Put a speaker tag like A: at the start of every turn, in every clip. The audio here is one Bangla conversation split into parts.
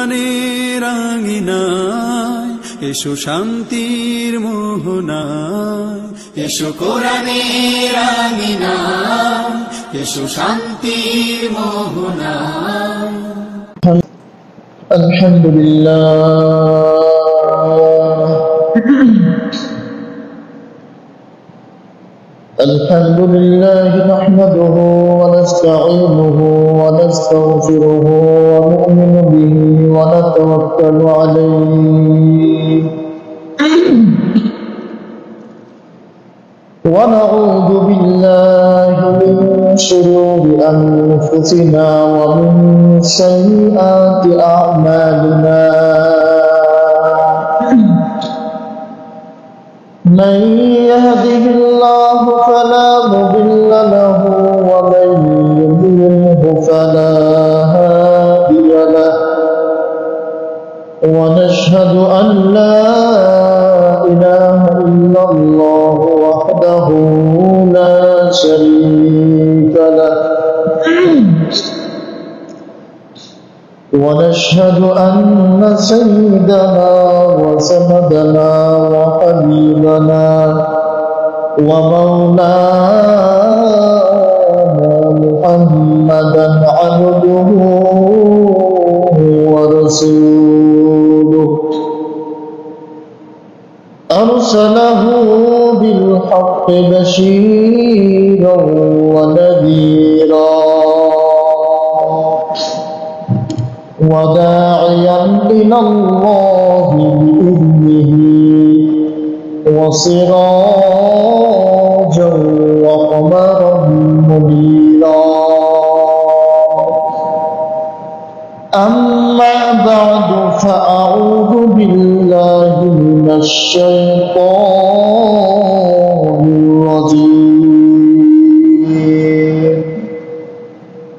A: কোরআনের আঙিনায় এসো শান্তির মোহনায়, এসো কোরআনের আঙিনায় এসো শান্তির মোহনায়।
B: الحمد لله نحمده ونستعينه ونستغفره ونؤمن به ونتوكل عليه ونعوذ بالله من شرور أنفسنا ومن سيئات أعمالنا، من يهده الله فلا مضل له ومن يضلله فلا هادي له، ونشهد أن لا إله إلا الله وحده لا شريك له، ونشهد أن سيدنا وسندنا وحبيبنا ومولانا محمدا عبده ورسوله، أرسله بالحق بشيرا ونذيرا وداعيا إلى الله بإذنه وسراجا وقمرا منيرا. أما بعد فأعوذ بالله من الشيطان الرجيم.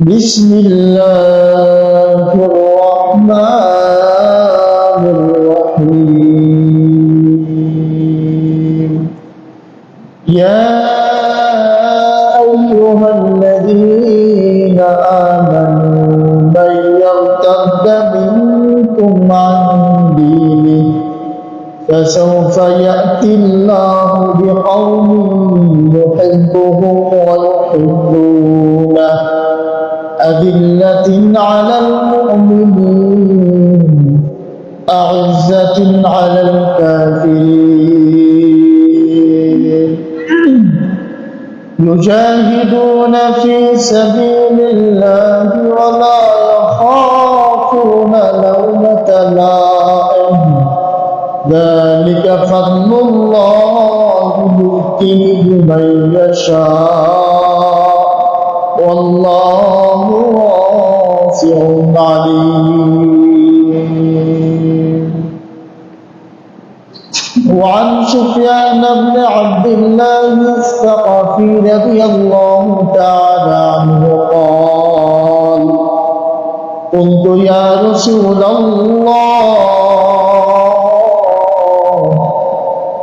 B: بسم الله الرحمن الرحيم. يا أيها الذين آمنوا من يرتد منكم عن دينه فسوف يأتي الله بقوم يحبهم ويحبونه أذلة على المؤمنين أعزة على الكافرين، يجاهدون في سبيل الله ولا يخافون لومة لائم، ذلك فضل الله يؤتيه من يشاء والله واسع عليم. وعن سفيان بن عبد الله الثقفي رضي الله تعالى عنه قال: قلت يا رسول الله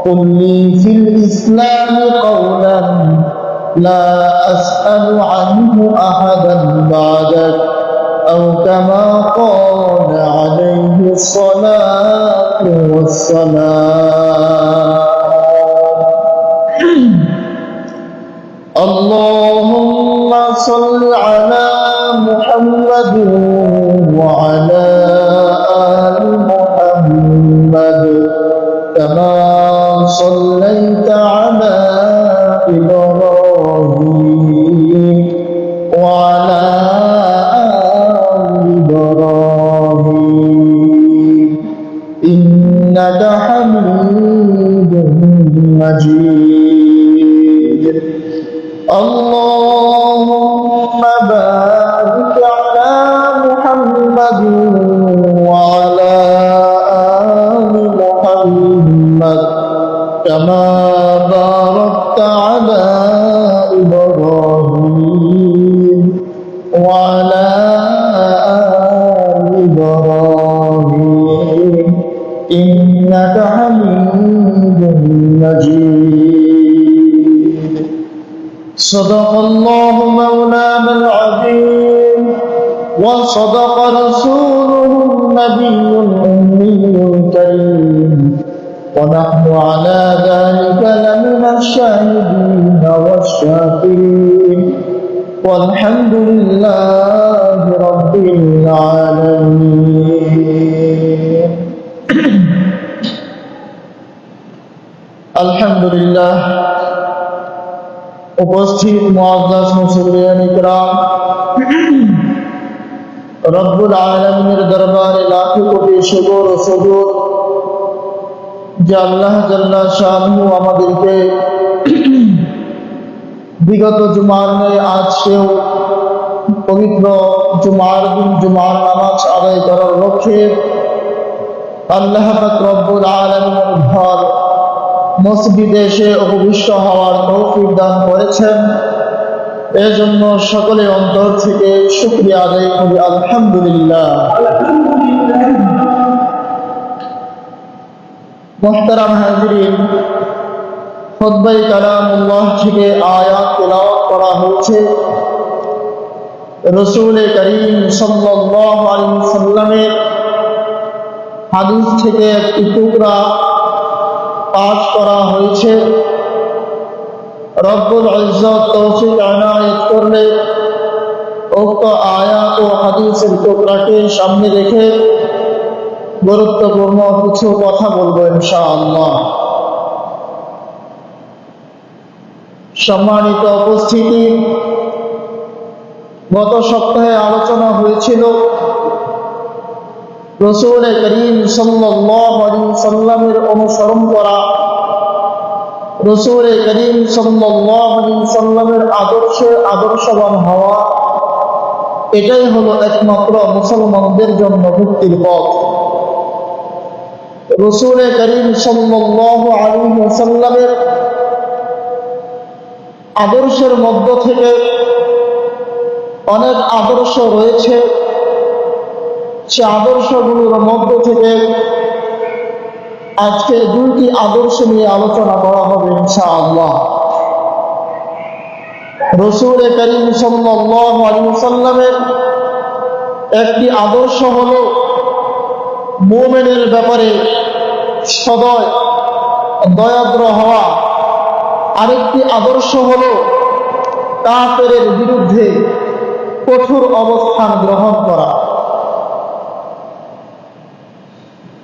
B: قل لي في الإسلام قولا لا أسأل عنه أحدا بعدك، أو كما قال عليه الصلاة والسلام. اللهم صل على محمد وعلى آل محمد كما صليت على إبراهيم وعلى آل إبراهيم إنك حميد مجيد. اللهم بارك على محمد وعلى آل محمد كما باركت على إبراهيم وعلى آل إبراهيم إنك حميد مجيد. صدق الله مولانا العظيم وصدق رسوله النبي الأمي الكريم ونحن على ذلك لمن الشاهدين والشاكرين والحمد لله رب العالمين আলহামদুলিল্লাহ। উপস্থিত মুআজ্জাজ মুসল্লিয়ান ইকরাম, রব্বুল আলামিনের দরবারে লাখো কোটি শুকর ও সুজুদ যে আল্লাহ জাল্লা শানুহু আমাদেরকে বিগত জুমার ন্যায় আজকেও পবিত্র জুমার দিন জুমার নামাজ আদায় করার লক্ষ্যে আল্লাহ পাক রব্বুল আলামিনের ঘর মসজিদে এসে উপবিষ্ট হওয়ার তৌফিক দান করেছেন। এজন্য সকলে অন্তর থেকে শুকরিয়া আদায় করি আলহামদুলিল্লাহ। মুহতারাম হাজিরিন, খুতবায়ে কালামুল্লাহ থেকে আয়াত তেলাওয়াত করা হয়েছে। রাসূল করিম সাল্লাল্লাহু আলাইহি ওয়াসাল্লামের হাদিস থেকে একটি টুকরা পাঠ করা হয়েছে। রব্বুল ইজ্জত তৌফিক আনায়াত করলে উক্ত আয়াত ও হাদিসের টুকরাকে সামনে রেখে গুরুত্বপূর্ণ কিছু কথা বলবো ইনশাআল্লাহ। সম্মানিত উপস্থিতি, গত সপ্তাহে আলোচনা হয়েছিল রাসূল করিম সাল্লাল্লাহু আলাইহি ওয়াসাল্লামের অনুসরণ করা, রাসূল করিম সাল্লাল্লাহু আলাইহি ওয়াসাল্লামের আদর্শে আদর্শবান হওয়া, এটাই হলো একমাত্র মুসলমানদের জন্য মুক্তির পথ। রাসূল করিম সাল্লাল্লাহু আলাইহি ওয়াসাল্লামের আদর্শের মধ্য থেকে অনেক আদর্শ রয়েছে। সে আদর্শগুলোর মধ্য থেকে আজকে দুইটি আদর্শ নিয়ে আলোচনা করা হবে ইনশাআল্লাহ। রাসূল করিম সাল্লাল্লাহু আলাইহি ওয়াসাল্লামের একটি আদর্শ হলো মুমিনের ব্যাপারে সদয় দয়াদ্র হওয়া, আরেকটি আদর্শ হলো কাফেরের বিরুদ্ধে কঠোর অবস্থান গ্রহণ করা।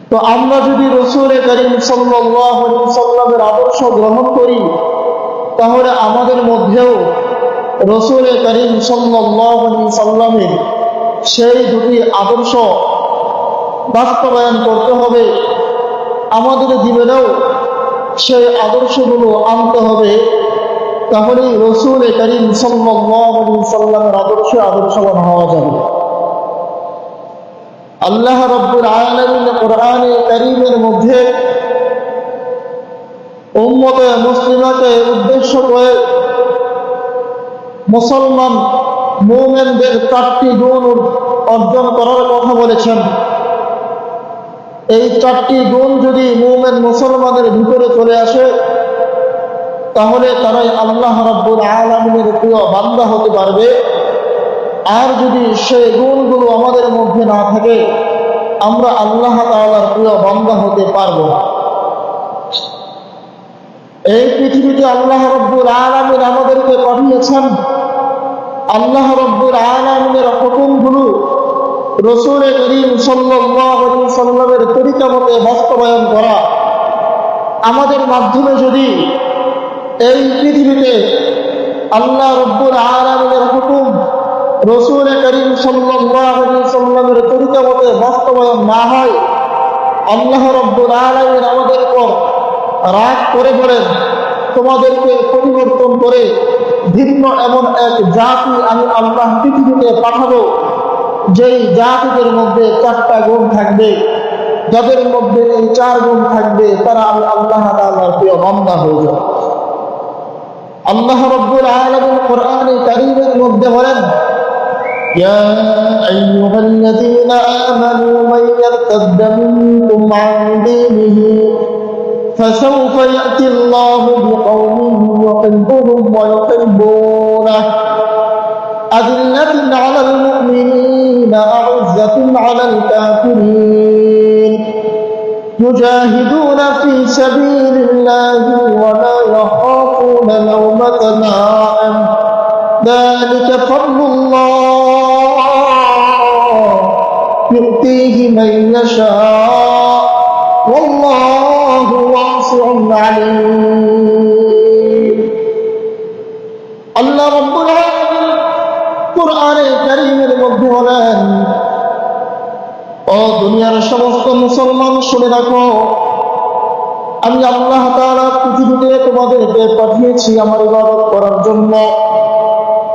B: তো আমরা যদি রাসূল করিম সাল্লাল্লাহু আলাইহি ওয়াসাল্লামের আদর্শ গ্রহণ করি, তাহলে আমাদের মধ্যেও রাসূল করিম সাল্লাল্লাহু আলাইহি ওয়াসাল্লামের সেই দুটি আদর্শ বাস্তবায়ন করতে হবে। আমাদের জীবনেও সেই আদর্শগুলো আনতে হবে, তাহলেই রাসূল করিম সাল্লাল্লাহু আলাইহি ওয়াসাল্লামের আদর্শে আদর্শবান হওয়া যাবে। আল্লাহ রাব্বুল আলামিন কোরআনে কারীমের মধ্যে উম্মতে মুসলিমাকে উদ্দেশ্য করে মুসলমান মুমিনদের 4টি গুণ অর্জন করার কথা বলেছেন। এই 4টি গুণ যদি মুমিন মুসলমানের ভিতরে চলে আসে, তাহলে তারাই আল্লাহ রাব্বুল আলামিনের প্রিয় বান্দা হতে পারবে। আর যদি সেই গুণগুলো আমাদের মধ্যে না থাকে, আমরা আল্লাহ তাআলার প্রিয় বান্দা হতে পারবো না। এই পৃথিবীতে আল্লাহ রাব্বুল আলামিন আমাদেরকে পাঠিয়েছেন। আল্লাহ রাব্বুল আলামিনের হুকুমগুলো রাসূল করিম সাল্লাল্লাহু আলাইহি ওয়াসাল্লামের তরিকা মতে বাস্তবায়ন করা। আমাদের মাধ্যমে যদি এই পৃথিবীতে আল্লাহ রাব্বুল আলামিনের হুকুম রাসূল করিম সাল্লাল্লাহু আলাইহি ওয়াসাল্লামের তরিকা মতে বাস্তবায়ন না হয়, আল্লাহ রাব্বুল আলামিন আমাদের উপর রাগ করে বলেন, তোমাদেরকে পরিবর্তন করে ভিন্ন এমন এক জাতি আমি আল্লাহ পৃথিবীতে পাঠাবো, যেই জাতিদের মধ্যে 4টা গুণ থাকবে। যাদের মধ্যে এই 4 গুণ থাকবে, তারা আমি আল্লাহ তাআলার প্রিয় বান্দা হয়ে যাবে। আল্লাহ রাব্বুল আলামিন কোরআনে কারীমের মধ্যে বলেন, ইয়া আইয়ুহাল্লাযীনা আমানু মান ইয়ারতাদ্দা মিনকুম আন দীনিহি ফাসাওফা ইয়াতি আল্লাহু বিকওমিন ইউহিব্বুহুম ওয়া ইউহিব্বুনাহু আযিল্লাতিন আলাল মুমিনিনা আ'ইজ্জাতিন আলাল কাফিরিন يجاهدون في سبيل الله ولا يخافون لومة لائم ذلك فضل الله يؤتيه من يشاء والله واسع عليم আল্লাহ রাব্বুল আলামিন কুরআনে কারীমের মধ্যে বলেন, ও দুনিয়ার সমস্ত মুসলমান শুনে রাখো, আমি আল্লাহ তাআলা পৃথিবীতে তোমাদেরকে পাঠিয়েছি আমার ইবাদত করার জন্য,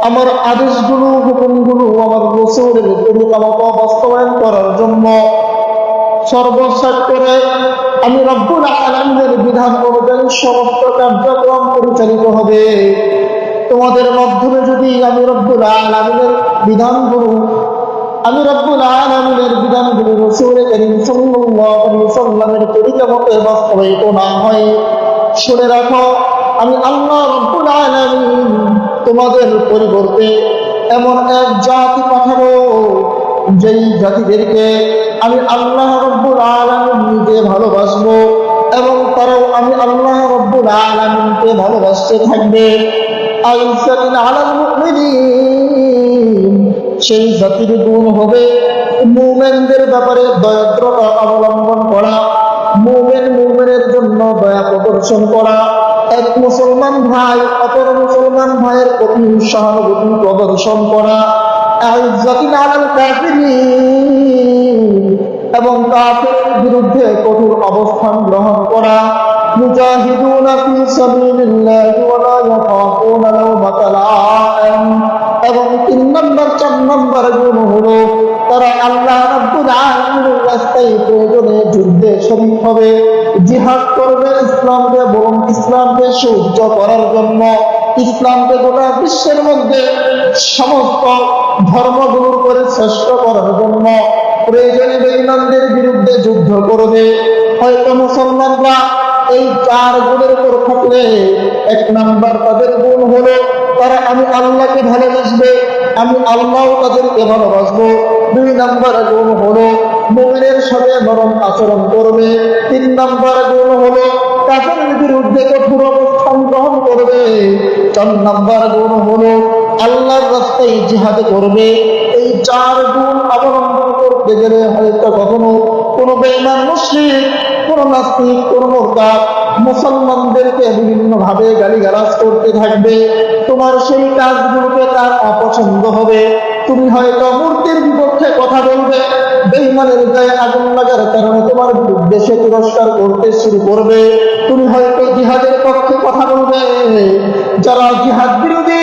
B: আমার আদেশগুলো হুকুমগুলো আমার রাসূলের তরিকা মতো বাস্তবায়ন করার জন্য। সর্বশেষে আমি রব্বুল আলামিনের বিধান অনুযায়ী সমস্ত কার্যক্রম পরিচালিত হবে। তোমাদের মাধ্যমে যদি আমি রব্বুল আলামিনের বিধানগুলো রাসূল করিম সাল্লাল্লাহু আলাইহি ওয়াসাল্লামের তরিকা মতো বাস্তবায়িত না হয়, শুনে রাখো আমি আল্লাহ রব্বুল আলামিন তোমাদের পরিবর্তে এমন এক জাতি পাঠাবো, যেই জাতিদেরকে আমি আল্লাহ রব্বুল আলামিন নিজে ভালোবাসবো এবং তারাও আমি আল্লাহ রব্বুল আলামিনকে ভালোবাসতে থাকবে। আইসাতিন আলাল মুমিনিন, সেই জাতির গুণ হবে মুমিনদের ব্যাপারে দয়াদ্রতা অবলম্বন করা, মুমিনের জন্য দয়া প্রদর্শন করা, এক মুসলমান ভাই অপর মুসলমান ভাইয়ের প্রতি সহানুভূতি প্রদর্শন করা। আইসাতিন আলাল কাফিরিন, এবং কাফেরের বিরুদ্ধে কঠোর অবস্থান গ্রহণ করা। মুজাহিদুনা ফি সাবিলিল্লাহি ওয়া লা ইয়াখাফুনা লাওমাতা লাইম, এবং 3 নম্বর 4 নম্বর গুণ হলো তারা আল্লাহ রাব্বুল আলামিনের রাস্তায় প্রয়োজনে যুদ্ধে শরীক হবে, জিহাদ করবে ইসলামকে সূর্য করার জন্য, ইসলামকে গোটা বিশ্বের মধ্যে সমস্ত ধর্মগুলোর করে শ্রেষ্ঠ করার জন্য। প্রয়োজনে বেঈমানদের বিরুদ্ধে যুদ্ধ করবে। হয়তো মুসলমানরা এই 4 গুণের উপর থাকলে 1 নাম্বার তাদের গুণ হলো তারা আমি আল্লাহকে ভালোবাসবে, আমি আল্লাহ তাদেরকে ভালোবাসবো। 2 নাম্বার গুণ হলো মুমিনের সাথে নরম আচরণ করবে। 3 নাম্বার গুণ হলো কাফেরের বিরুদ্ধে কঠোর অবস্থান গ্রহণ করবে। 4 নাম্বার গুণ হলো আল্লাহর রাস্তায় জিহাদ করবে। এই 4 গুণ অবলম্বন করতে গেলে হয়তো কখনো কোনো বেঈমান মুশরিক, কোন নাস্তিক, কোন মুরতাদ মুসলমানদেরকে বিভিন্ন ভাবে গালিগালাজ করতে থাকবে, তোমার সেই কাজগুলোকে তার অপছন্দ হবে। তুমি হয়তো মূর্তির বিপক্ষে কথা বলবে, বেঈমানের গায়ে আগুন লাগার কারণে তোমার বিরুদ্ধে সে তিরস্কার করতে শুরু করবে। তুমি হয়তো জিহাদের পক্ষে কথা বলবে, যারা জিহাদ বিরোধী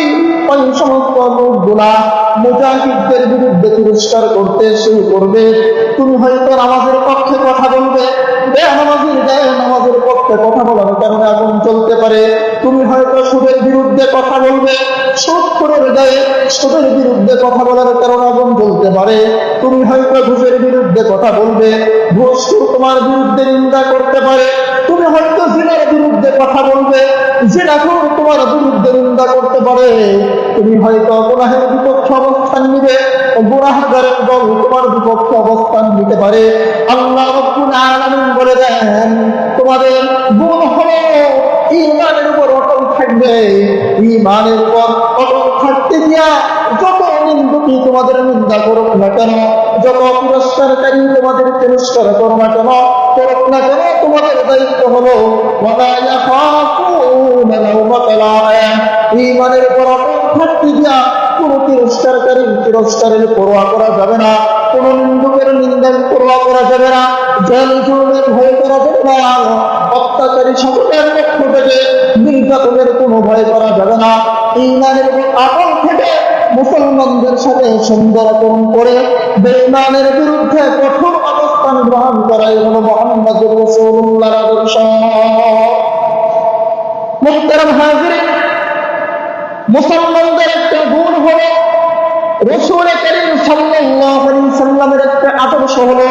B: ওই সমস্ত লোকগুলা মুজাহিদদের বিরুদ্ধে তিরস্কার করতে শুরু করবে। তুমি হয়তো নামাজের পক্ষে কথা বলবে, নামাজের পক্ষে কথা বলার কারণে আগুন চলতে পারে। তুমি হয়তো সুদের বিরুদ্ধে কথা বলবে, সুদখোরের গায়ে সুদের বিরুদ্ধে কথা বলার কারণে আগুন জ্বলতে পারে। তুমি হয়তো ঘুষের বিরুদ্ধে কথা বলবে, ঘুষখোর তোমার বিরুদ্ধে নিন্দা করতে পারে। তুমি হয়তো জিনার বিরুদ্ধে কথা বলবে, জিনাখোর তোমার বিরুদ্ধে নিন্দা করতে পারে। তুমি হয়তো গুনাহের বিপক্ষে অবস্থান নিবে, গুনাহগারের দল তোমার বিপক্ষে অবস্থান নিতে পারে। আল্লাহ রাব্বুল আলামিন বলে দেন, তোমাদের গুণ হলো ঈমানের উপর অটল থাকবে। ঈমানের উপর অটল থাকতে গিয়া যত নিন্দুকি তোমাদের নিন্দা করুক না কেন, যত তিরস্কারকারী তোমাদের তিরস্কার করুক না কেন, তোমাদের দায়িত্ব হলো ওয়ালা ইয়াখাফুনা লাওমাতা লাইম। ঈমানের উপর অটল থাকতে গিয়া কোন তিরস্কারের পরোয়া করা যাবে না, কোন নিন্দুকের নিন্দার পরোয়া করা যাবে না, জেল জুলুমের ভয় করা যাবে না, অত্যাচারী শাসকের পক্ষ থেকে নির্যাতনের কোনো ভয় করা যাবে না। ঈমানের উপর অটল থেকে মুসলমানদের সাথে সুন্দর আচরণ করে বেঈমানের বিরুদ্ধে কঠোর অবস্থান গ্রহণ করাই হলো মুহাম্মদুর রাসূলুল্লাহর আদর্শ। মুহতারাম হাজিরিন, মুসলমানদের একটা গুণ হলো, রাসূল করিম সাল্লাল্লাহু আলাইহি ওয়াসাল্লামের একটা আদর্শ হলো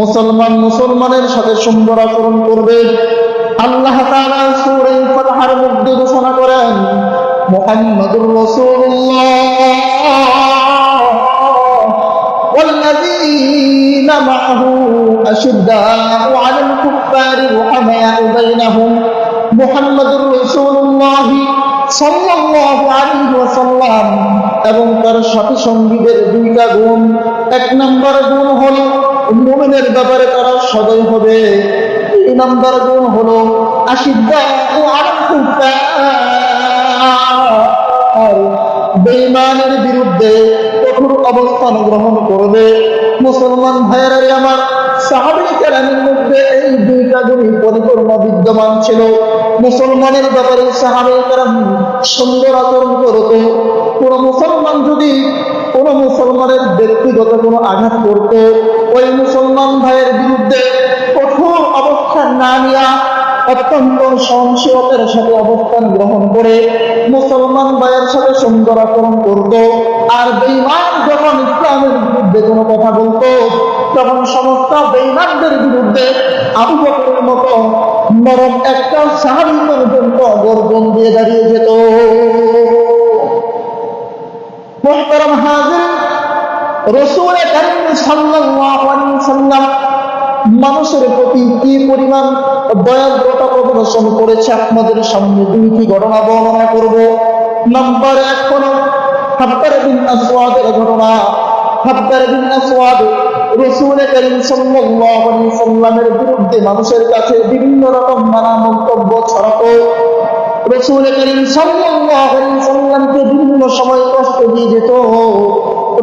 B: মুসলমানের সাথে সুন্দর আচরণ করবে। আল্লাহ তাআলা সূরা ফাতহার মধ্যে ঘোষণা করেন, মুহাম্মদুর রাসূলুল্লাহ والذين معه أشداء على الكفار رحماء بينهم محمد رسول الله সাল্লাল্লাহু আলাইহি ওয়াসাল্লাম এবং তার সাথী সঙ্গীদের দুইটা গুণ। এক নম্বর গুণ হলো মুমিনের ব্যাপারে তারা সদয় হবে। দুই নম্বর গুণ হলো আশিদ্দাউ আলাল কুফার, বেঈমানের বিরুদ্ধে কঠোর অবস্থান গ্রহণ করবে। মুসলমান ভাইয়েরা আমার, সাহাবায়ে কেরামের মধ্যে এই দুইটা গুণই পরিপূর্ণ বিদ্যমান ছিল। মুসলমানের ব্যাপারে সাহাবায়ে কেরাম সুন্দর আচরণ করত। কোন মুসলমান যদি কোন মুসলমানের ব্যক্তিগত কোনো আঘাত করত, ওই মুসলমান ভাইয়ের বিরুদ্ধে কঠোর অবস্থান না নেওয়া, অত্যন্ত সহনশীলতার সাথে অবস্থান গ্রহণ করে মুসলমান ভাইয়ের সাথে সুন্দর আচরণ করত। আর বেঈমান যখন ইসলামের বিরুদ্ধে কোনো কথা বলতো, তখন সমস্ত বেঈমানদের বিরুদ্ধে আবু বকরের মতো নরম একটা সাহাবী পর্যন্ত গর্জন দিয়ে দাঁড়িয়ে যেত। মুহতারাম হাজির, রাসূল কারীম সাল্লাল্লাহু আলাইহি ওয়াসাল্লাম মানুষের প্রতি কি পরিমাণ দয়াদ্রতা প্রদর্শন করেছে আপনাদের সামনে দুইটি ঘটনা বর্ণনা করব। নাম্বার 1 হলো হাব্বার বিন আসওয়াদের ঘটনা। হাব্বার বিন আসওয়াদ রাসূল কারীম সাল্লাল্লাহু আলাইহি ওয়াসাল্লামের বিরুদ্ধে মানুষের কাছে বিভিন্ন রকম নানা মন্তব্য ছড়াতো। রাসূল কারীম সাল্লাল্লাহু আলাইহি ওয়াসাল্লামকে বিভিন্ন সময় কষ্ট দিয়ে যেত।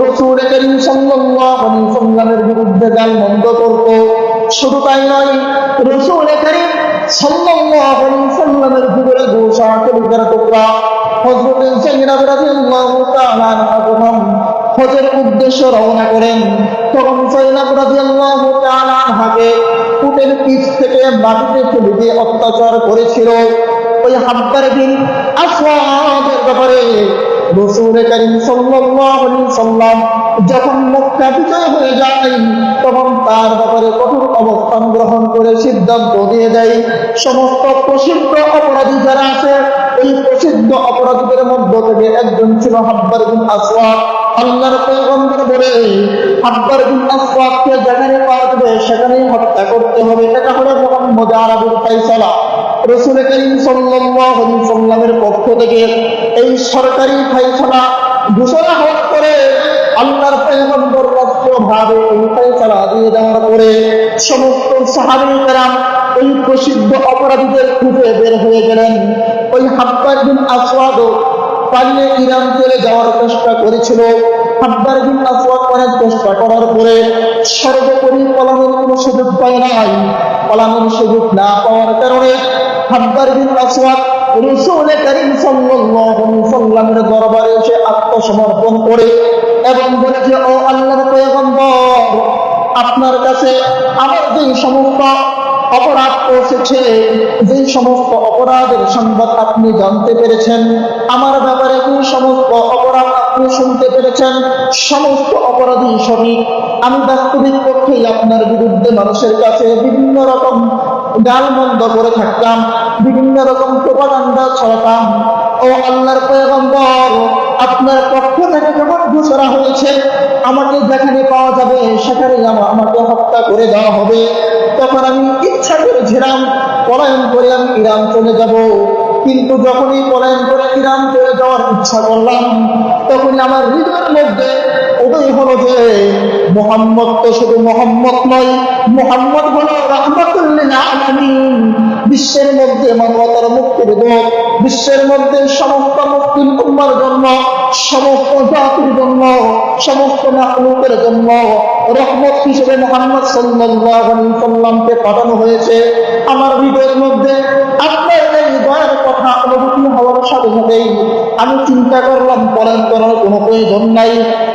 B: রাসূল কারীম সাল্লাল্লাহু আলাইহি ওয়াসাল্লামের বিরুদ্ধে গালমন্দ করত। শুধু তাই নয়, রাসূল কারীম সাল্লাল্লাহু আলাইহি ওয়াসাল্লামের যুগের গোসা কলিজার টুকরা হযরত যায়েনব রাদিয়াল্লাহু তাআলা আনহা হজের উদ্দেশ্যে রওনা করেন। তখন যায়েনব রাদিয়াল্লাহু তাআলা আনহাকে উটের পিঠ থেকে মাটিতে ফেলে দিয়ে অত্যাচার করেছিল। ওই হাব্বার বিন আসওয়াদের ব্যাপারে রাসূল কারীম সাল্লাল্লাহু আলাইহি ওয়াসাল্লাম যখন মক্কা বিজয় হয়ে যায়, তখন তার ব্যাপারে কঠোর অবস্থান গ্রহণ করে সিদ্ধান্ত দিয়ে দেয়, সমস্ত প্রসিদ্ধ অপরাধী যারা আছে, এই প্রসিদ্ধ অপরাধীদের মধ্য থেকে একজন ছিল হাব্বার বিন আসওয়াদ। আল্লাহর পয়গম্বর বলে, হাব্বার বিন আসওয়াদকে যেখানে পাওয়া যাবে সেখানেই হত্যা করতে হবে। এটা হলো মুহাম্মদ আরবীর ফয়সালা। রাসূল কারীম সাল্লাল্লাহু আলাইহি ওয়াসাল্লামের পক্ষ থেকে এই সরকারি ফয়সালা ঘোষণা হওয়ার পরে আল্লাহর পয়গম্বর রাষ্ট্রভাবে এই ফয়সালা দিয়ে দেওয়ার পরে সমস্ত সাহাবায়ে কেরাম ওই প্রসিদ্ধ অপরাধীদের খুঁজে বের হয়ে গেলেন। ওই হাব্বার বিন আসওয়াদ পালিয়ে ইরান চলে যাওয়ার চেষ্টা করেছিল। হাব্বার বিন আসওয়াদ অনেক চেষ্টা করার পরে সর্বোপরি পলানোর কোনো সুযোগ পায় নাই। পলানোর সুযোগ না পাওয়ার কারণে হাব্বার বিন আসওয়াদ রাসূল কারীম সাল্লাল্লাহু আলাইহি ওয়াসাল্লামের দরবারে এসে আত্মসমর্পণ করে এবং বলে যে, ও আল্লাহর পয়গম্বর, আপনার কাছে আমার যে সমস্ত অপরাধ পৌঁছেছে, যে সমস্ত অপরাধের সংবাদ আপনি জানতে পেরেছেন, আমার ব্যাপারে যে সমস্ত অপরাধ আপনি শুনতে পেরেছেন, সমস্ত অপরাধী সঠিক। আমি বাস্তবিক পক্ষেই আপনার বিরুদ্ধে মানুষের কাছে বিভিন্ন রকম গালমন্দ করে থাকতাম, বিভিন্ন রকম প্রোপাগান্ডা ছড়াতাম। ও আল্লাহর পয়গম্বর, আপনার পক্ষ থেকে যখন ঘোষণা হয়েছে আমাকে যেখানে পাওয়া যাবে সেখানেই আমাকে হত্যা করে দেওয়া হবে, তখন আমি ইচ্ছা করেছিলাম পলায়ন করে আমি ইরান চলে যাব। কিন্তু যখনই পলায়ন করে ইরান চলে যাওয়ার ইচ্ছা করলাম, তখনই আমার হৃদয়ের মধ্যে উদয় হলো যে মুহাম্মদ তো শুধু মুহাম্মদ নয়, মুহাম্মদ হলো রাহমাতুল লিল আলামিন। বিশ্বের মধ্যে মানবতার মুক্তির দূত, বিশ্বের মধ্যে সমস্ত মুসলিম উম্মার জন্য, সমস্ত জাতির জন্য, সমস্ত মাখলুকের জন্য রহমত হিসেবে মুহাম্মদ সাল্লাল্লাহু আলাইহি ওয়াসাল্লামকে পাঠানো হয়েছে। আমার হৃদয়ের মধ্যে আপনার এই দয়ার কথা অনুভূতি হওয়ার সাথে সাথেই আমি চিন্তা করলাম পলায়ন করার কোনো প্রয়োজন নাই,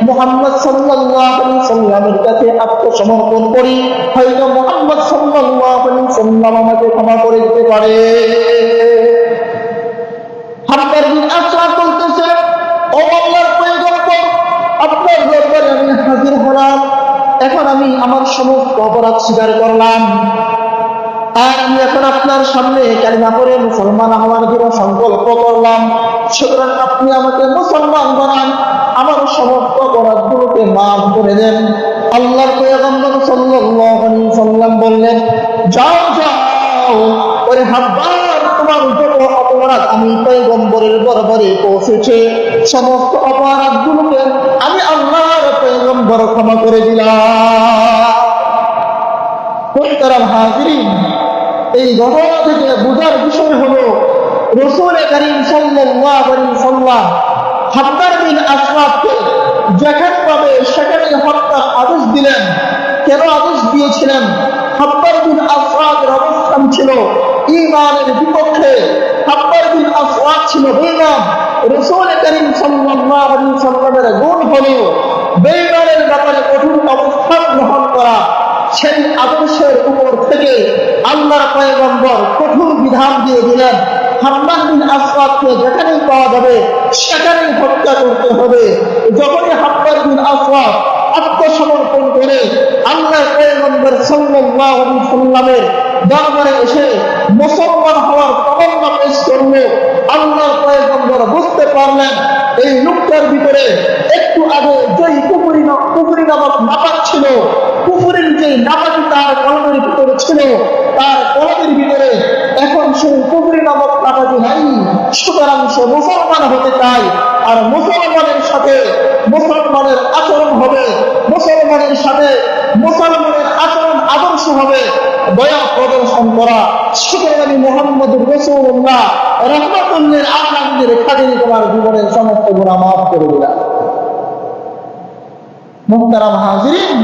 B: মুহাম্মদ সাল্লাল্লাহু আলাইহি ওয়াসাল্লামের কাছে আত্মসমর্পণ করি, হয়তো মুহাম্মদ সাল্লাল্লাহু আলাইহি ওয়াসাল্লাম আমাকে ক্ষমা করে দিতে পারে। হাব্বার বিন আসওয়াদ বলতেছে, ও আল্লাহর পয়গম্বর, আপনার দরবারে আমি হাজির হলাম। এখন আমি আমার সমস্ত অপরাধ স্বীকার করলাম। আর আমি এখন আপনার সামনে কালিমা পড়ে মুসলমান হওয়ার জন্য সংকল্প করলাম, সুতরাং আপনি আমাকে মুসলমান বানান, আমার সমস্ত অপরাধগুলোকে মাফ করে দেন। আল্লাহর পয়গম্বর সাল্লাল্লাহু আলাইহি ওয়াসাল্লাম বললেন, যাও যাও ওরে হাব্বার, তোমার যত অপরাধ আমি পয়গম্বরের দরবারে পৌঁছেছে, সমস্ত অপরাধগুলোকে আমি আল্লাহর পয়গম্বর ক্ষমা করে দিলাম। মুহতারাম হাজিরিন, এই ঘটনা থেকে বোঝার বিষয় হলো রাসূল কারীম সাল্লাল্লাহু আলাইহি ওয়াসাল্লাম হাব্বার বিন আসওয়াদকে যেখানে পাবে সেখানে হত্যার আদেশ দিলেন। কেন আদেশ দিয়েছিলেন? হাব্বার বিন আসওয়াদের অবস্থান ছিল ঈমানের বিপক্ষে। হাব্বার বিন আসওয়াদ ছিল বেঈমান। রাসূল কারীম সাল্লাল্লাহু আলাইহি ওয়াসাল্লামের গুণ হলো বেঈমানের ব্যাপারে কঠোর অবস্থান গ্রহণ করা। সেই আদর্শের উপর থেকে আল্লাহর পয়গম্বর কঠোর বিধান দিয়ে দিলেন, হাব্বার বিন আসওয়াদকে যেখানেই পাওয়া যাবে সেখানেই হত্যা করতে হবে। যখনই হাব্বার বিন আসওয়াদ আত্মসমর্পণ করে আল্লাহর পয়গম্বর সাল্লাল্লাহু আলাইহি ওয়াসাল্লামের দরবারে এসে মুসলমান হওয়ার তামান্না পেশ করলো, আল্লাহর পয়গম্বর বুঝতে পারলেন এই লোকটার ভিতরে একটু আগে যেই কুফরি নামক নাপাক ছিল, কুফরের যে নাপাকি তার কলমের ভিতরে ছিল, তার কলমের ভিতরে এখন সেই কুফরি নামক নাপাকি নাই। সুতরাং সে মুসলমান হতে চায়, আর মুসলমানের সাথে মুসলমানের আচরণ হবে, মুসলমানের সাথে মুসলমানের আচরণ আদর্শ হবে দয়া প্রদর্শন করা। সুতরাং আমি মুহাম্মদুর রাসূলুল্লাহ রাহমাতুল লিল আলামিনের খাতিরে তোমার জীবনের সমস্ত গুনাহ মাফ করে দিলাম। মুহতারাম হাজিরিন,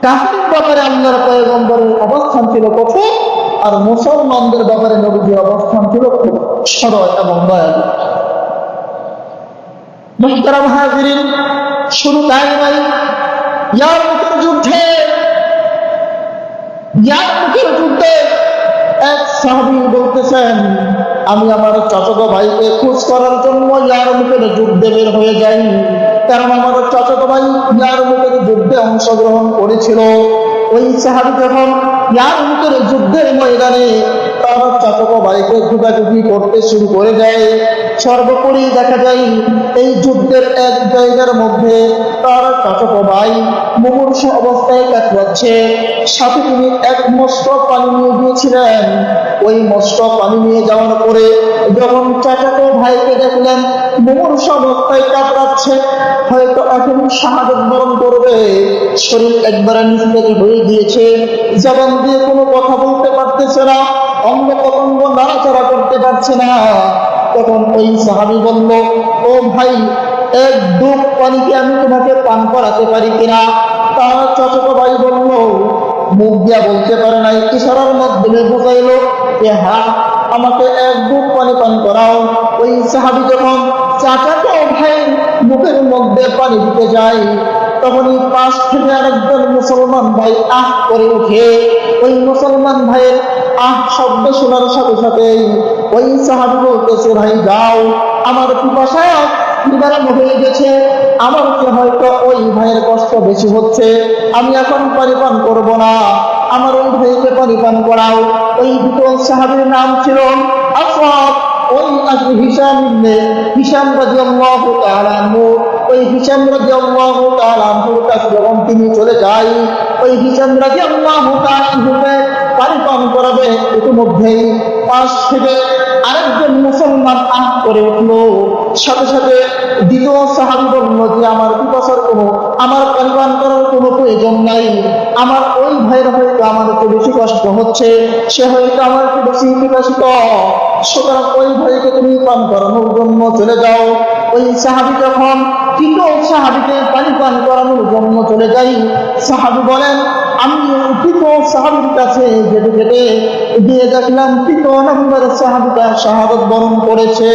B: কাফিরের ব্যাপারে আল্লাহর পয়গম্বরের অবস্থান ছিল কঠোর, আর মুসলমানদের ব্যাপারে নবীজির অবস্থান ছিল খুব সরল এবং দয়ালু। মুহতারাম হাজিরিন, শুধু তাই নয়, ইয়ারমুকের যুদ্ধে এক সাহাবী বলতেছেন, আমি আমার চাচাতো ভাইকে খোঁজ করার জন্য ইয়ারমুকের যুদ্ধে বের হয়ে যাই, কারণ আমার চাচাতো ভাই ইয়ারমুকের যুদ্ধে অংশগ্রহণ করেছিল। ওই সাহাবী যখন ইয়ারমুকের যুদ্ধের ময়দানে তার চাচাতো ভাইকে যুগাযুগি করতে শুরু করে দেয়, সর্বোপরি দেখা যায় এই যুদ্ধের এক জায়গার মধ্যে তার চাচাতো ভাই মুমূর্ষ অবস্থায় কাতরাচ্ছে, সাথে তিনি এক মস্ত পানি নিয়ে গিয়েছিলেন। ওই মস্ত পানি নিয়ে যাওয়ার পরে যখন চাচাতো ভাইকে দেখলেন মুমূর্ষ অবস্থায় কাতরাচ্ছে, হয়তো এখন শাহাদাত বরণ করবে, শরীর একবারে নিচ থেকে হয়ে গিয়েছে, জবান দিয়ে কোনো কথা বলতে পারতেছে না, অঙ্গ প্রত্যঙ্গ নাড়াচাড়া করতে পারছে না, তখন ওই সাহাবী বলল, ও ভাই, এক ডুব পানিকে আমি তোমাকে পান করাতে পারি কিনা? তার চাচাতো ভাই বলল, মুখ দিয়া বলতে পারে নাই, ইশারার মাধ্যমে বুঝাইলো যে হ্যাঁ, আমাকে এক ডুব পানি পান করাও। ওই সাহাবী যখন চাচাতো ভাই মুখের মধ্যে পানি দিতে যায়, তখনই পাশ থেকে আরেকজন মুসলমান ভাই আহ করে উঠে। ওই মুসলমান ভাইয়ের আহ শব্দ শোনার সাথে সাথে ওই সাহাবী বলতেছে, ভাই যাও, আমার পিপাসা নিবারণ হয়ে গেছে, আমার কি হয়তো ওই ভাইয়ের কষ্ট বেশি হচ্ছে, আমি এখন পানি পান করবো না, আমার ওই ভাইকে পানি পান করাও। ওই দুটো সাহাবীর নাম ছিল আসওয়াদ, ওই হিশাম রাদিয়াল্লাহু তাআলা আনহু। ওই হিশাম রাদিয়াল্লাহু তাআলা আনহুর কাছে যখন তিনি চলে যায়, ওই হিশাম রাদিয়াল্লাহু তাআলা আনহুকে পানি পান করাবে, ইতিমধ্যেই পাশ থেকে আরেকজন মুসলমান আহ করে উঠলো। সাথে সাথে দ্বিতীয় সাহাবী বলল যে আমার পিপাসার আমার পানি পান করার কোনো প্রয়োজন নাই, আমার ওই ভাইয়ের হয়তো আমার একটু বেশি কষ্ট হচ্ছে, সে হয়তো আমার একটু বেশি পিপাসিত, সুতরাং ওই ভাইকে তুমি পান করানোর জন্য চলে যাও। ওই সাহাবী যখন তৃতীয় সাহাবীকে পানি পান করানোর জন্য চলে যাই, সাহাবী বলেন, আমি তৃতীয় সাহাবীর কাছে যেতে যেতে গিয়ে দেখলাম তৃতীয় নম্বরের সাহাবীটা শাহাদাত বরণ করেছে।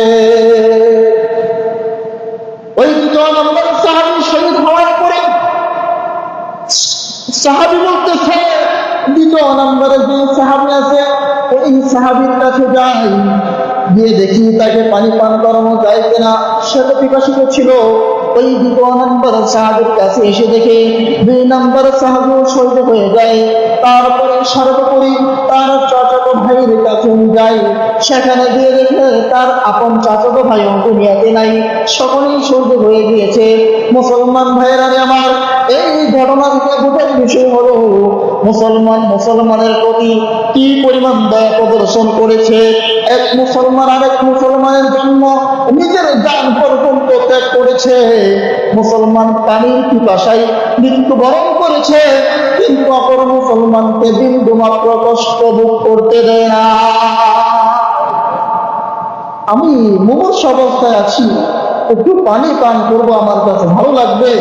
B: ওই তৃতীয় নম্বরের সাহাবী শহীদ হওয়ার পরে সাহাবী বলতেছে, দ্বিতীয় নম্বরে যে সাহাবী আছে ওই সাহাবীর কাছে যাই, গিয়ে দেখি তাকে পানি পান করানো যায় কিনা, সে তো পিপাসিত ছিল। ওই দ্বিতীয় নম্বর সাহাবীর কাছে এসে দেখে 2 নম্বর সাহাবী শহীদ হয়ে যায়। তারপরে সর্বোপরি তার যখন যায় সেখানে গিয়ে দেখে তার আপন চাচাতো ভাইও দুনিয়াতে নাই, সকলেই সহ্য হয়ে গিয়েছে। মুসলমান ভাইয়েরা আমার, এই ঘটনা থেকে বোঝার বিষয় হলো মুসলমানের প্রতি কি পরিমাণ দয়া প্রদর্শন করেছে। এক মুসলমান আরেক মুসলমানের জন্য নিজের জান পর্যন্ত ত্যাগ করেছে। মুসলমান পানির পিপাসায় মৃত্যুবরণ করেছে, কিন্তু অপর মুসলমানকে বিন্দু মাত্র কষ্ট ভোগ করতে দেয় না। আমি মুমূর্ষ অবস্থায় আছি, একটু পানি পান করবো, আমার কাছে ভালো লাগবে।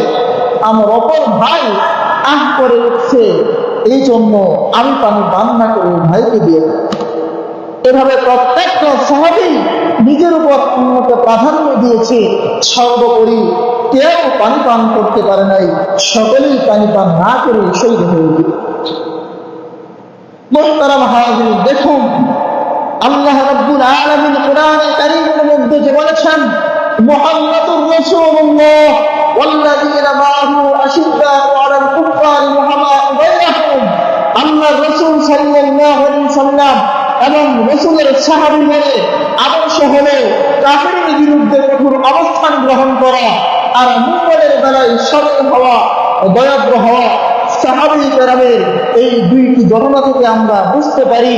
B: আমার অপর ভাই আহ করে উঠছে, এই জন্য আমি পানি পান না করে ভাইকে দিয়ে দেব। এভাবে প্রত্যেকটা সাহাবী নিজের উপর অন্যকে প্রাধান্য দিয়েছে। সর্বোপরি কেউ পানি পান করতে পারে নাই, সকলেই পানি পান না করে শহীদ হয়ে গেল। মুহতারাম হাজির, দেখুন আল্লাহ রাব্বুল আলামিন কোরআনে কারীমের মধ্যে যে বলেছেন, মুহাম্মাদুর রাসূলুল্লাহ ওয়াল্লাযীনা মাআহু আশিদ্দাউ আলাল কুফফারি রুহামাউ বাইনাহুম। আল্লাহ রাসূল সাল্লাল্লাহু আলাইহি সাল্লাম এবং রাসূলের সাহাবীদের আদর্শ হলো কাফিরের বিরুদ্ধে কঠোর অবস্থান গ্রহণ করা, আর মুমিনের বেলায় সরল হওয়া, দয়াদ্র হওয়া। সাহাবী কেরামের এই দুইটি ঘটনা থেকে আমরা বুঝতে পারি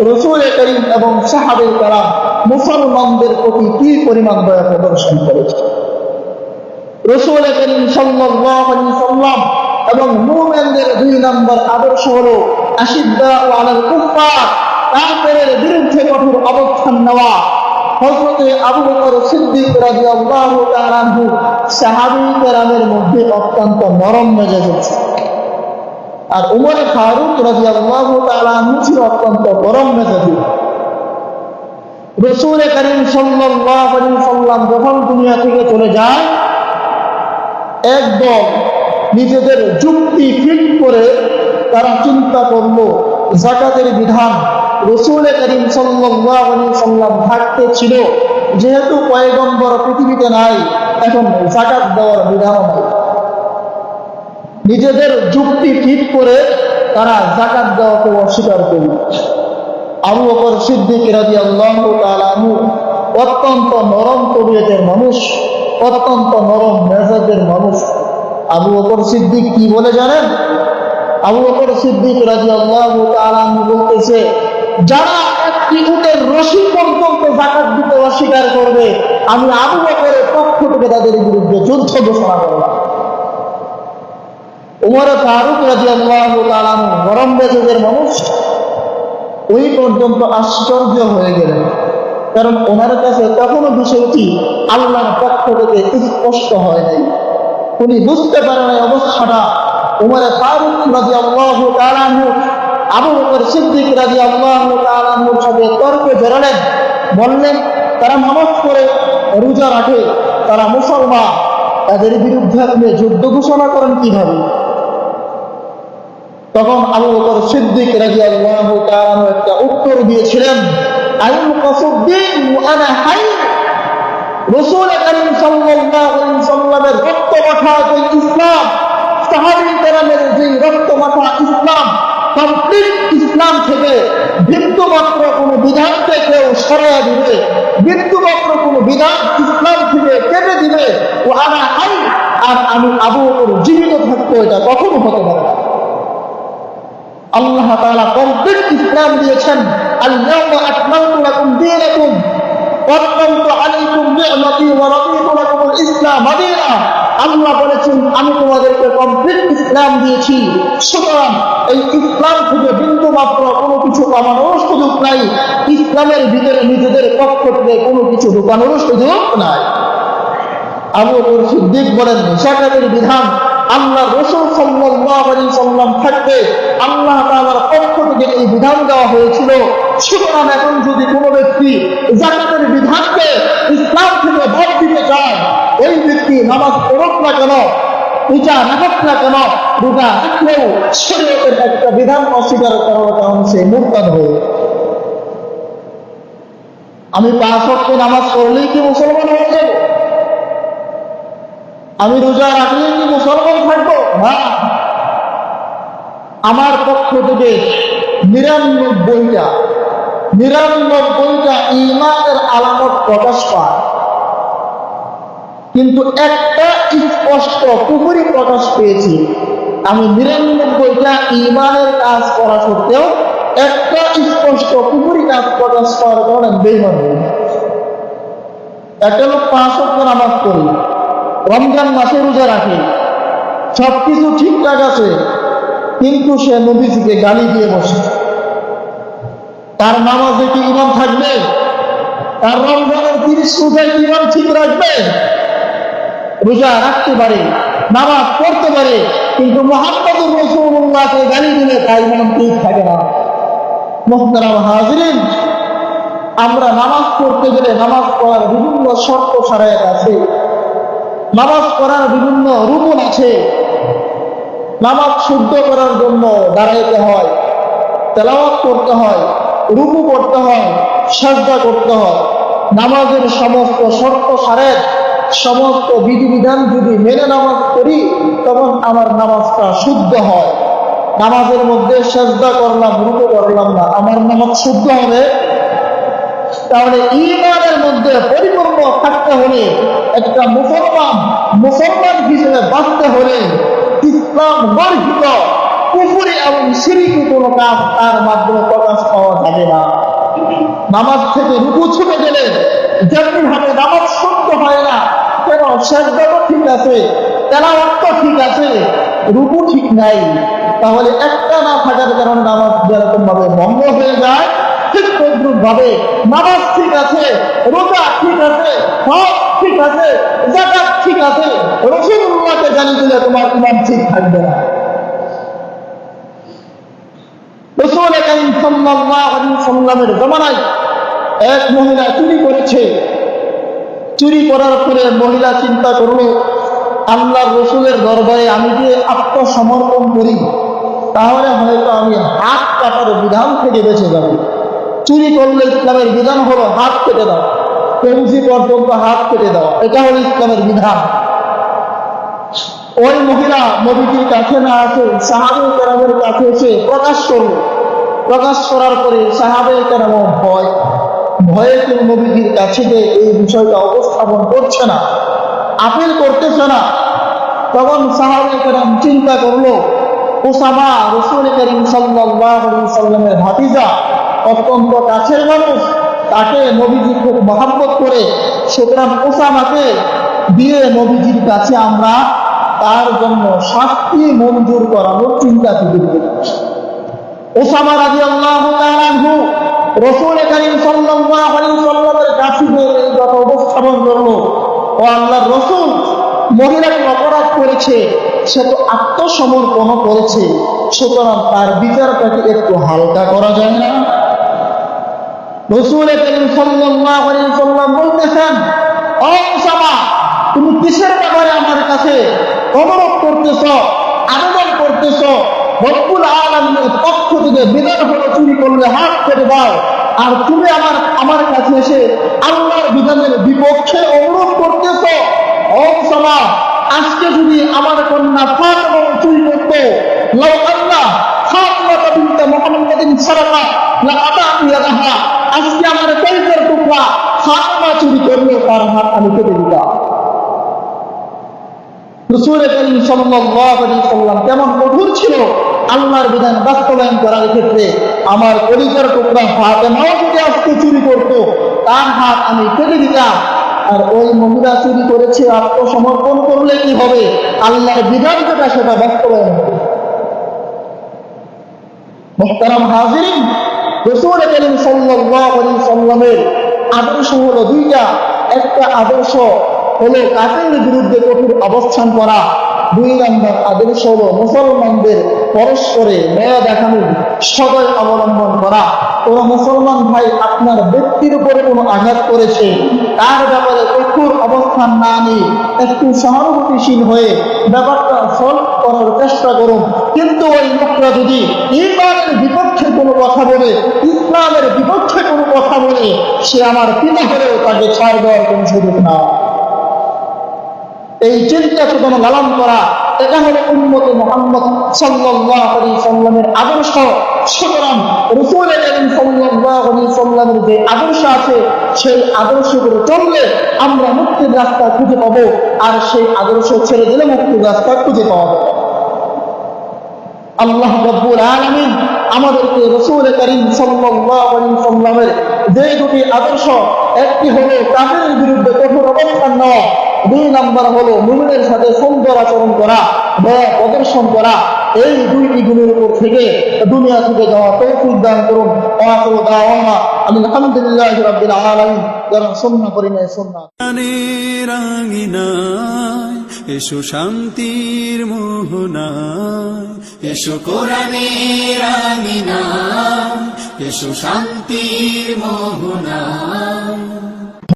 B: রাসূল করিম এবং সাহাবী কেরাম মুসলমানদের প্রতি কি পরিমাণ দয়া প্রদর্শন করেছে। রাসূল করিম সাল্লাল্লাহু আলাইহি সাল্লাম এবং মুমিনদের দুই নম্বর আদর্শ হলো আশিদ্দাউ আলাল কুফফার, কাফেরের বিরুদ্ধে কঠোর অবস্থান নেওয়া। হযরতে আবু বকর সিদ্দিক রাদিয়াল্লাহু তাআলা আনহু সাহাবী কেরামের মধ্যে অত্যন্ত নরম মেজাজ ছিল, আর উমর ফারুক রাদিয়াল্লাহু তাআলা আনহু ছিল অত্যন্ত গরম মেজাজি। রাসূল করিম সাল্লাল্লাহু আলাইহি সাল্লাম যখন দুনিয়া থেকে চলে যায়, একদল নিজেদের যুক্তি ফিট করে তারা চিন্তা করলো যাকাতের বিধান রাসূল করিম সাল্লাল্লাহু আলাইহি সাল্লাম থাকতে ছিল, যেহেতু পয়গম্বর পৃথিবীতে নাই, এখন যাকাত দেওয়ার বিধান নাই। নিজেদের যুক্তি ঠিক করে তারা যাকাত দেওয়াকে অস্বীকার করল। আবু বকর সিদ্দিক রাদিয়াল্লাহু তাআলা আনহু অত্যন্ত নরম তবিয়তের মানুষ, অত্যন্ত নরম মেজাজের মানুষ। আবু বকর সিদ্দিক কি বলে জানেন? আবু বকর সিদ্দিক রাদিয়াল্লাহু তাআলা আনহু বলতেছে, যারা একটি উটের রশি পর্যন্ত যাকাত দিতে অস্বীকার করবে, আমি আবু বকরের পক্ষ থেকে তাদের বিরুদ্ধে যুদ্ধ ঘোষণা করলাম। উমর ফারুক রাদিয়াল্লাহু তাআলা আনহু গরম মেজাজের মানুষ, ওই পর্যন্ত আশ্চর্য হয়ে গেলেন, কারণ ওনার কাছে তখনও বিষয়টি আল্লাহর পক্ষ থেকে স্পষ্ট হয় নাই। উনি বুঝতে পারেন এই অবস্থাটা। উমর ফারুক রাদিয়াল্লাহু তাআলা আনহু আবু বকর সিদ্দিক রাদিয়াল্লাহু তাআলা আনহুর সাথে তর্কে জড়ালেন। বললেন, তারা নামাজ পড়ে, রোজা রাখে, তারা মুসলমান, তাদের বিরুদ্ধে আপনি যুদ্ধ ঘোষণা করেন কিভাবে? তখন আবু বকর সিদ্দিক রাদিয়াল্লাহু তাআলা আনহু একটা উত্তর দিয়েছিলেন, আইন কসুদ্দিন ওয়ানা হাই। রাসূল করিম সাল্লাল্লাহু আলাইহি সাল্লামের রক্তমাখা যে ইসলাম, সাহাবী কেরামের যে রক্তমাখা ইসলাম, কমপ্লিট ইসলাম থেকে বিন্দুমাত্র কোনো বিধানকে কেউ সরিয়ে দিবে, বিন্দুমাত্র কোনো বিধান ইসলাম থেকে কেটে দিবে, ওয়ানা হাই, আর আমি আবু বকর জীবিত থাকবো, এটা কখনো হতে পারে না। আল্লাহ তাআলা কমপ্লিট ইসলাম দিয়েছেন, আল-ইয়াওমা আকমালতু লাকুম দীনাকুম ওয়া আতমামতু আলাইকুম নি'মাতি ওয়া রাদিতু লাকুমুল ইসলাম দীনা। আল্লাহ বলেছেন, আমি তোমাদেরকে কমপ্লিট ইসলাম দিয়েছি, সুতরাং এই ইসলাম থেকে বিন্দু মাত্র কোনো কিছু কমানোর সুযোগ নাই, ইসলামের ভিতরে নিজেদের পক্ষ থেকে কোনো কিছু ঢুকানোর সুযোগ নাই। আবু বকর সিদ্দিক বলেন, যাকাতের বিধান আল্লাহ রাসূল সাল্লাল্লাহু আলাইহি সাল্লাম থাকতে আল্লাহ তাআলার পক্ষ থেকে এই বিধান দেওয়া হয়েছিল। সুতরাং এখন যদি কোনো ব্যক্তি যাকাতের বিধানকে ইসলাম থেকে বাদ দিতে চায়, ওই ব্যক্তি নামাজ পড়ুক না কেন, পূজা রাখুক না কেন, রোজা রাখলেও শরীয়তের একটা বিধান অস্বীকার করার কারণে সে মুরতাদ হয়ে। আমি 5 ওয়াক্ত নামাজ পড়লেই কি মুসলমান হয়ে যাব? আমি রোজা রাখলেই কি মুসলমান থাকবো? না। আমার পক্ষ থেকে 99টা 99টা ঈমানের আলামত প্রকাশ পায়, কিন্তু একটা স্পষ্ট কুফরি প্রকাশ পেয়েছি। আমি 99টা ঈমানের কাজ করা সত্ত্বেও একটা স্পষ্ট কুফরি কাজ প্রকাশ পাওয়ার কারণে বেঈমান হই। একটা লোক 5 ওয়াক্ত নামাজ পড়ে, রমজান মাসে রোজা রাখে, সবকিছু ঠিকঠাক আছে, কিন্তু সে নবীজিকে গালি দিয়ে বসে। তার নামাজে কি ঈমান থাকবে? তার রমজানের 30 রোজায় কি ঈমান ঠিক রাখবে? রোজা রাখতে পারে, নামাজ পড়তে পারে, কিন্তু মুহাম্মদুর রাসূলুল্লাহকে গালি দিলে তার ঈমান ঠিক থাকে না। মুহতারাম হাজিরিন, আমরা নামাজ পড়তে গেলে নামাজ পড়ার বিভিন্ন শর্ত শারায়াত আছে, নামাজ পড়ার বিভিন্ন রুকুন আছে। নামাজ শুদ্ধ করার জন্য দাঁড়াইতে হয়, তেলাওয়াত করতে হয়, রুকু করতে হয়, সাজদা করতে হয়। নামাজের সমস্ত শর্ত শারায়াত, সমস্ত বিধিবিধান যদি মেনে নামাজ পড়ি, তখন আমার নামাজটা শুদ্ধ হয়। নামাজের মধ্যে সাজদা করলাম, রুকু করলাম না, আমার নামাজ শুদ্ধ হবে? তাহলে ঈমানের মধ্যে পরিপূর্ণ থাকতে হলে, একটা মুসলমান হিসেবে বাঁচতে হলে, ইসলাম বর্হিত কুফরি এবং শিরকি কোনো কাজ তার মাধ্যমে প্রকাশ পাওয়া যাবে না। নামাজ থেকে রুকু ছুটে গেলে যেমনি ভাবে নামাজ শুদ্ধ হয় না, কেন সাজদা তো ঠিক আছে, তেলাওয়াত তো ঠিক আছে, রুকু ঠিক নাই, তাহলে একটা না থাকার কারণে নামাজ যেরকম ভাবে ভঙ্গ হয়ে যায়, ঠিক তদ্রুপ ভাবে নামাজ ঠিক আছে, রোজা ঠিক আছে, হজ ঠিক আছে, যাকাত ঠিক আছে, রাসূলুল্লাহকে গালি দিলে তোমার ঈমান ঠিক থাকবে না। রাসূল কারীম সাল্লাল্লাহু আলাইহি ওয়াসাল্লামের জামানায় এক মহিলা চুরি করেছে। চুরি করার পরে মহিলা চিন্তা করলো, আল্লাহর রাসূলের দরবারে আমি যে আত্মসমর্পণ করি, তাহলে হয়তো আমি হাত কাটার বিধান থেকে বেঁচে যাব। চুরি করলে ইসলামের বিধান হলো হাত কেটে দাও, কবজি পর্যন্ত হাত কেটে দাও, এটা হলো ইসলামের বিধান। ওই মহিলা নবীজির কাছে না আসে সাহাবায়ে কেরামের কাছে এসে প্রকাশ করলো। প্রকাশ করার পরে সাহাবায়ে কেরাম ভয়ে কেউ নবীজির কাছে যে এই বিষয়টা উপস্থাপন করছে না, আপিল করতেছে না। তখন সাহাবায়ে কেরাম চিন্তা করলো, উসামা রাসূল করিম সাল্লাল্লাহু আলাইহি ওয়াসাল্লামের ভাতিজা, অত্যন্ত কাছের মানুষ, তাকে নবীজি খুব মহব্বত করে, সুতরাং উসামাকে দিয়ে নবীজির কাছে আমরা তার জন্য শাস্তি মঞ্জুর করানোর চিন্তা থেকে উসামা রাদিয়াল্লাহু তাআলা আনহু রাসূল করিম সাল্লাল্লাহু আলাইহি ওয়াসাল্লামের কাছে এই কথা উপস্থাপন করলো, ও আল্লাহর রাসূল, মহিলাটি অপরাধ করেছে, সে তো আত্মসমর্পণ করেছে, সুতরাং তার বিচারটাকে একটু হালকা করা যায় না? রাসূল করিম সাল্লাল্লাহু আলাইহি ওয়াসাল্লাম বলতেছেন, ও উসামা, তুমি কিসের ব্যাপারে আমার কাছে অনুরোধ করতেছ, আবেদন করতেছ? রব্বুল আলামিনের পক্ষ থেকে বিধান হলো চুরি করলে হাত কেটে দাও, আর তুমি আমার কাছে এসে আল্লাহর বিধানের বিপক্ষে অনুরোধ করতেছ? ও উসামা, আজকে যদি আমার কন্যা ফাতেমা চুরি করত, লাউ আল্লাহ ফাতেমা বিনত মুহাম্মাদিন সারাকা লা আতাতু ইয়াদাহা, আজকে আমার কলিজার টুকরা ফাতেমা চুরি করলে তার হাত আমি কেটে দিতাম। রাসূল করিম সাল্লাল্লাহু আলাইহি ওয়াসাল্লাম কেমন কঠোর ছিল আল্লাহর বিধান বাস্তবায়ন করার ক্ষেত্রে। আমার কলিজার টুকরা ফাতেমাও যদি আজকে চুরি করত, তার হাত আমি কেটে দিতাম। আর ওই মহিলা চুরি করেছে, আত্মসমর্পণ করলে কি হবে? আল্লাহর বিধান যেটা সেটা বাস্তবায়ন হবে। মুহতারাম হাজিরিন, রাসূল করিম সাল্লাল্লাহু আলাইহি ওয়াসাল্লামের আদর্শ হলো দুইটা। একটা আদর্শ হলো কাফেরদের বিরুদ্ধে কঠোর অবস্থান করা, 2 নম্বর আদর্শ হলো মুসলমানদের পরস্পরে ন্যায় দেখানোর সদয় অবলম্বন করা। কোন মুসলমান ভাই আপনার ব্যক্তির উপরে কোনো আঘাত করেছে, তার ব্যাপারে কঠোর অবস্থান না নিয়ে একটু সহানুভূতিশীল হয়ে ব্যাপারটা সলভ করার চেষ্টা করুন। কিন্তু ওই লোকটা যদি ঈমানের বিপক্ষে কোনো কথা বলে, ইসলামের বিপক্ষে কোনো কথা বলে, সে আমার পিতা হলেও তাকে ছাড় দেওয়ার কোনো সুযোগ না। এই চিন্তা চেতনা লালন করা, এটা হলো উম্মতে মুহাম্মদ সাল্লাল্লাহু আলাইহি ওয়াসাল্লামের আদর্শ। সুতরাং রাসূল কারীম সাল্লাল্লাহু আলাইহি সাল্লামের যে আদর্শ আছে সেই আদর্শ করে চললে আমরা মুক্তির রাস্তা খুঁজে পাবো, আর সেই আদর্শ ছেড়ে দিলে মুক্তির রাস্তা খুঁজে পাওয়া যাবে। আল্লাহ রাব্বুল আলামিন আমাদেরকে রাসূল কারীম সাল্লাল্লাহু আলাইহি সাল্লামের যে দুটি আদর্শ, একটি হলো কাফেরের বিরুদ্ধে কঠোর অবস্থান নেওয়া, দুই নাম্বার হলো মুমিনের সাথে সুন্দর আচরণ করা, দয়া প্রদর্শন করা, এই দুইটি গুণের উপর থেকে দুনিয়া থেকে যাওয়া তৌফিক দান করুন। আখিরু দাওয়ানা আলহামদুলিল্লাহি রাব্বিল আলামিন। যারা সুন্নাহ করি না সুন্নাহ
A: রাঙিনায় এসো শান্তির মোহনায়, এসো কোরআনের আঙিনায়, এসো শান্তির মোহনায়।